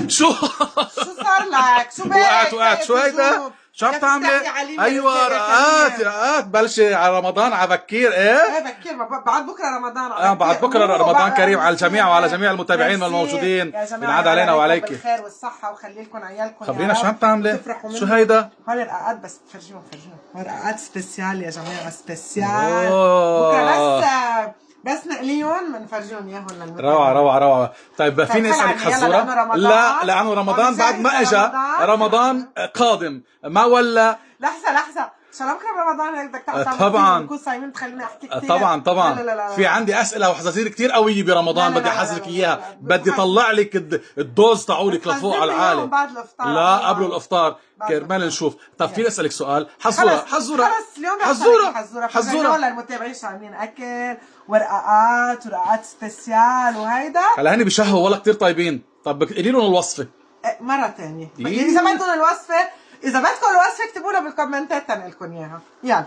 شو صار لك؟ شو بالك؟ وقعت شو هيدا؟ شو عم تعملي؟ ايوه رقات بلشي على رمضان على بكير. ايه بكير، بعد بكره رمضان. بعد بكره رمضان كريم على الجميع وعلى جميع المتابعين والموجودين. ينعاد علينا وعليك بالخير والصحه وخلي لكم عيالكم. خبرينا شو عم تعملي؟ شو هيدا؟ هول رقات بس بفرجيهم هول رقات سبيسيال يا جماعه، سبيسيال. بكره بس نقليهم بنفرجيهم اياهم للمتابعين. روعة. طيب فيني اسالك حزوره؟ لا لانه رمضان بعد ما اجى، رمضان قادم ما ولا. لحظه شو بكره برمضان هيك بدك تعمل؟ طبعا بكون صايمين تخليني احكي كثير. طبعا لا. في عندي اسئله وحزازير كثير قويه برمضان بدي احذرك اياها. بدي اطلع لك الدوز تاعولك لفوق على العالي. بعد الافطار. لا قبل الافطار كرمال نشوف. طب فيني اسالك سؤال؟ حزوره خلص اليوم حزوره للمتابعين شو عاملين اكل ورقات سبيسيال وهيدا. هلا هني بشهوا والله كثير طيبين. طب قولي لهم الوصفه مره ثانيه. اذا بدكم الوصفه اكتبوا لها بالكومنتات تنقلكم اياها. يلا